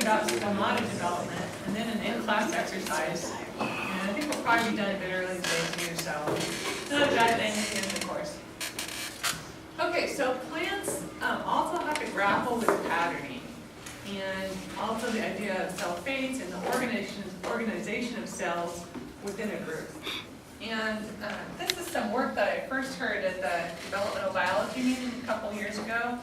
about stomata development, and then an in-class exercise. And I think we'll probably be done a bit early today too, so not a bad thing at the end of the course. Okay, so plants also have to grapple with patterning, and also the idea of cell fates and the organization of cells within a group. And this is some work that I first heard at the developmental biology meeting a couple years ago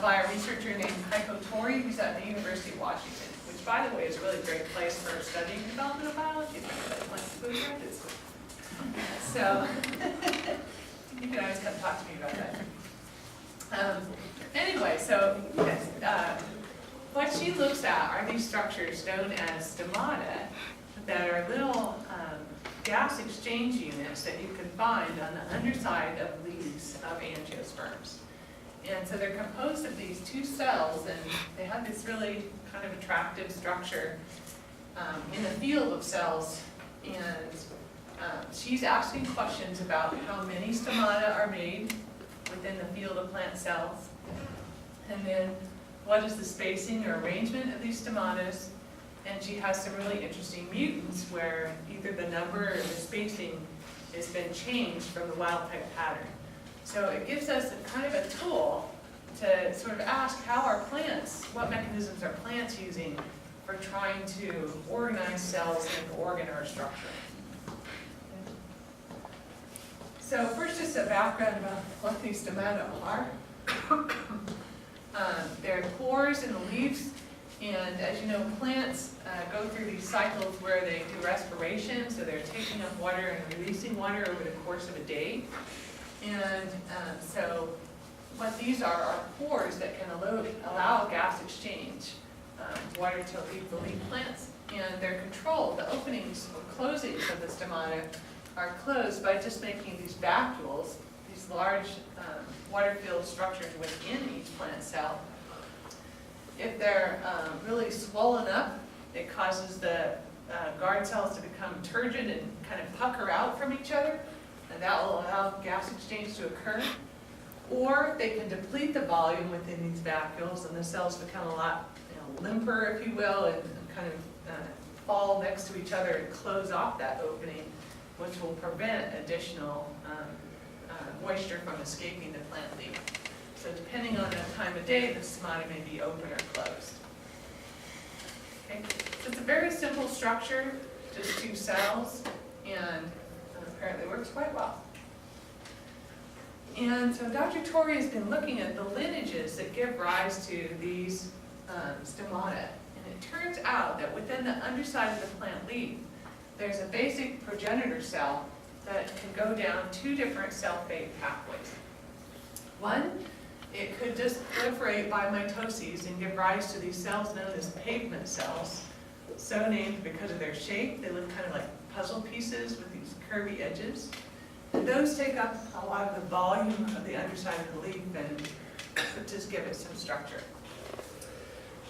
by a researcher named Heiko Tori, who's at the University of Washington, which, by the way, is a really great place for studying developmental biology if anybody wants to go to graduate school. So you can always come talk to me about that. Anyway, so what she looks at are these structures known as stomata that are little gas exchange units that you can find on the underside of leaves of angiosperms. And so they're composed of these two cells, and they have this really kind of attractive structure in the field of cells. And she's asking questions about how many stomata are made within the field of plant cells, and then what is the spacing or arrangement of these stomatas. And she has some really interesting mutants where either the number or the spacing has been changed from the wild type pattern. So it gives us kind of a tool to sort of ask how are plants, what mechanisms are plants using for trying to organize cells into organ or structure. So first, just a background about what these stomata are. They're pores in the leaves, and as you know, plants go through these cycles where they do respiration, so they're taking up water and releasing water over the course of a day. And so what these are pores that can allow gas exchange, water to leave the leaf plants. And they're controlled. The openings or closings of the stomata are closed by just making these vacuoles, these large water-filled structures within each plant cell. If they're really swollen up, it causes the guard cells to become turgid and kind of pucker out from each other, and that will allow gas exchange to occur. Or they can deplete the volume within these vacuoles, and the cells become a lot limper, if you will, and kind of fall next to each other and close off that opening, which will prevent additional moisture from escaping the plant leaf. So depending on the time of day, the stomata may be open or closed. Okay, so it's a very simple structure, just two cells, and apparently works quite well. And so Dr. Tori has been looking at the lineages that give rise to these stomata. And it turns out that within the underside of the plant leaf, there's a basic progenitor cell that can go down two different cell fate pathways. One, it could just proliferate by mitoses and give rise to these cells known as pavement cells, so named because of their shape. They look kind of like puzzle pieces with these curvy edges. And those take up a lot of the volume of the underside of the leaf and just give it some structure.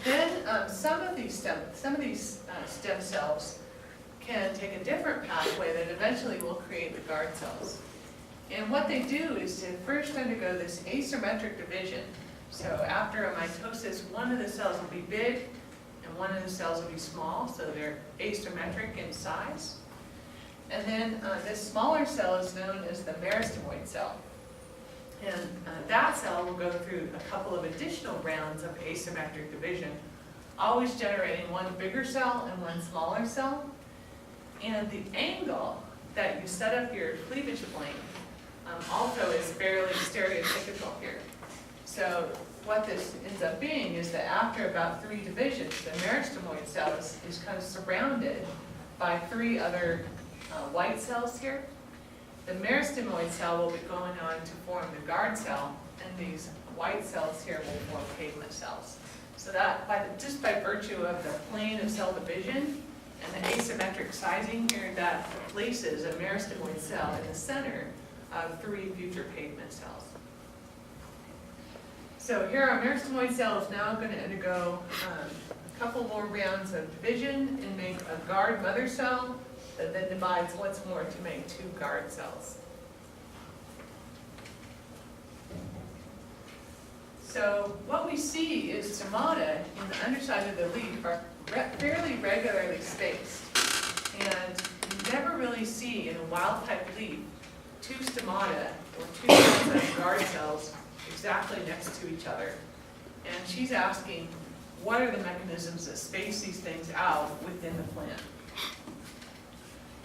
Then some of these stem cells can take a different pathway that eventually will create the guard cells. And what they do is to first undergo this asymmetric division. So after a mitosis, one of the cells will be big and one of the cells will be small, so they're asymmetric in size. And then this smaller cell is known as the meristemoid cell. And that cell will go through a couple of additional rounds of asymmetric division, always generating one bigger cell and one smaller cell. And the angle that you set up your cleavage plane also is fairly stereotypical here. So what this ends up being is that after about 3 divisions, the meristemoid cell is kind of surrounded by 3 other white cells here. The meristemoid cell will be going on to form the guard cell, and these white cells here will form pavement cells. So that just by virtue of the plane of cell division and the asymmetric sizing here, that places a meristemoid cell in the center of 3 future pavement cells. So here our meristemoid cell is now going to undergo a couple more rounds of division and make a guard mother cell that then divides once more to make 2 guard cells. So what we see is stomata in the underside of the leaf are fairly regularly spaced. And you never really see in a wild type leaf two stomata or two sets of guard cells exactly next to each other. And she's asking, what are the mechanisms that space these things out within the plant?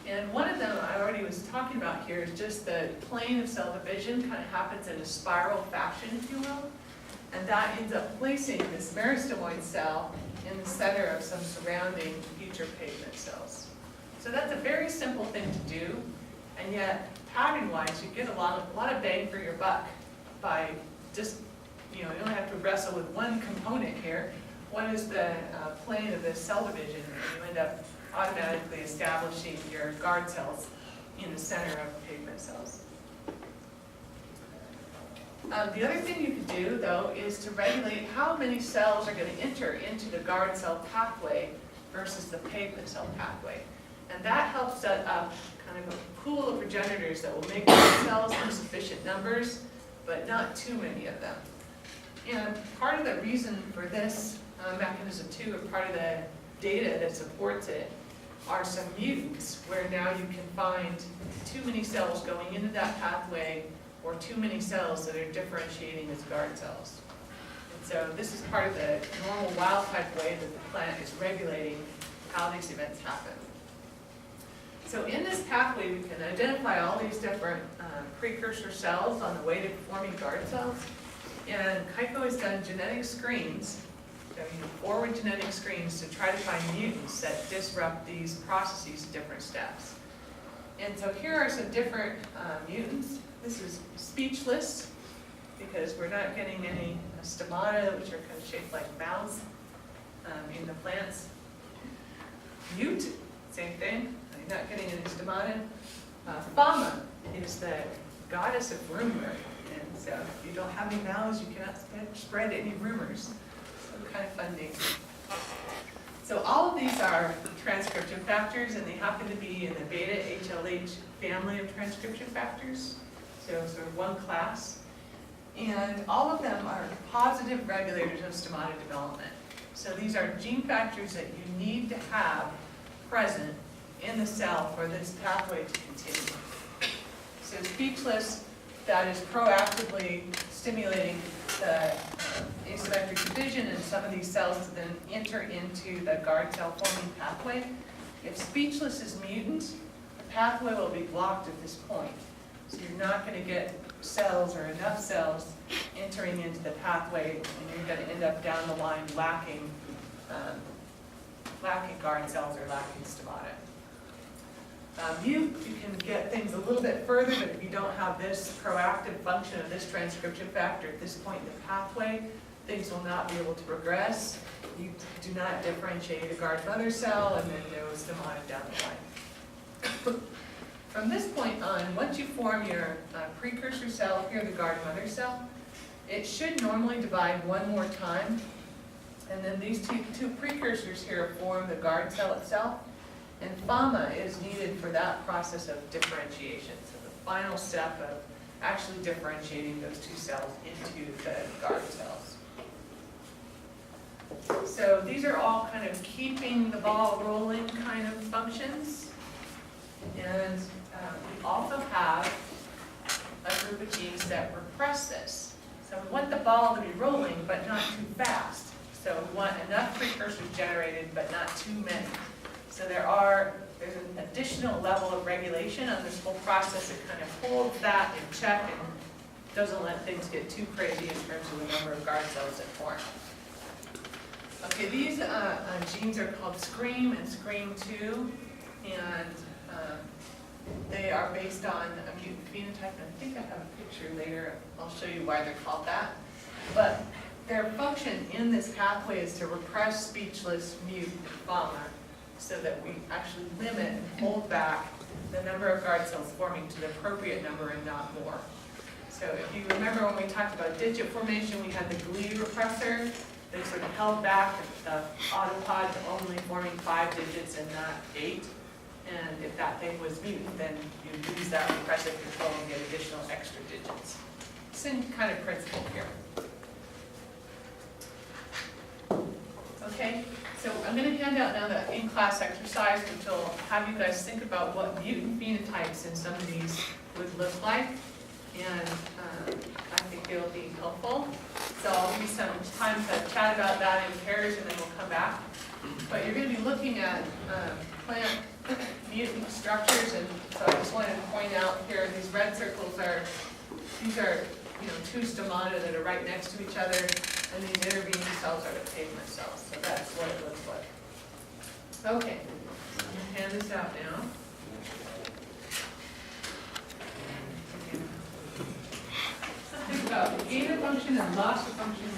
And one of them I already was talking about here is just the plane of cell division kind of happens in a spiral fashion, if you will. And that ends up placing this meristomoid cell in the center of some surrounding future pavement cells. So that's a very simple thing to do, and yet pattern-wise you get a lot of bang for your buck by just, you don't have to wrestle with one component here. What is the plane of the cell division? And you end up automatically establishing your guard cells in the center of pavement cells. The other thing you can do, though, is to regulate how many cells are going to enter into the guard cell pathway versus the pavement cell pathway. And that helps set up kind of a pool of progenitors that will make guard cells in sufficient numbers, but not too many of them. And part of the reason for this mechanism, too, and part of the data that supports it, are some mutants where now you can find too many cells going into that pathway or too many cells that are differentiating as guard cells. And so this is part of the normal wild type way that the plant is regulating how these events happen. So in this pathway we can identify all these different precursor cells on the way to forming guard cells. And Kaiko has done genetic screens, forward genetic screens, to try to find mutants that disrupt these processes at different steps. And so here are some different mutants. This is speechless, because we're not getting any stomata, which are kind of shaped like mouths in the plants. Mute, same thing, you're not getting any stomata. Fama is the goddess of rumor, and so if you don't have any mouths, you cannot spread any rumors. So kind of fun. So all of these are transcription factors, and they happen to be in the beta HLH family of transcription factors. So sort of one class. And all of them are positive regulators of stomata development. So these are gene factors that you need to have present in the cell for this pathway to continue. So speechless, that is proactively stimulating the asymmetric division, and some of these cells to then enter into the guard cell forming pathway. If speechless is mutant, the pathway will be blocked at this point. So you're not going to get cells or enough cells entering into the pathway, and you're going to end up down the line lacking guard cells or lacking stomata. You can get things a little bit further, but if you don't have this proactive function of this transcription factor at this point in the pathway, things will not be able to progress. You do not differentiate a guard mother cell, and then no stomata down the line. From this point on, once you form your precursor cell, here the guard mother cell, it should normally divide one more time, and then these two precursors here form the guard cell itself, and FAMA is needed for that process of differentiation, so the final step of actually differentiating those two cells into the guard cells. So these are all kind of keeping the ball rolling kind of functions. And we also have a group of genes that repress this. So we want the ball to be rolling, but not too fast. So we want enough precursors generated, but not too many. So there's an additional level of regulation on this whole process that kind of holds that in check and doesn't let things get too crazy in terms of the number of guard cells that form. Okay, these genes are called SCREAM and SCREAM2, and they are based on a mutant phenotype, and I think I have a picture later. I'll show you why they're called that. But their function in this pathway is to repress speechless, mute, and FAMA, so that we actually limit and hold back the number of guard cells forming to the appropriate number and not more. So if you remember when we talked about digit formation, we had the GLE repressor that sort of held back the autopod to only forming 5 digits and not 8. And if that thing was mutant, then you lose that repressive control and get additional extra digits. Same kind of principle here. Okay, so I'm gonna hand out now the in-class exercise, which will have you guys think about what mutant phenotypes in some of these would look like. And I think it'll be helpful. So I'll give you some time to chat about that in pairs and then we'll come back. But you're gonna be looking at plant mutant structures, and so I just wanted to point out here, these red circles are, these are, you know, two stomata that are right next to each other, and these intervening cells are the pigment cells, so that's what it looks like. Okay, I'm gonna hand this out now. Think about gain of function and loss of function.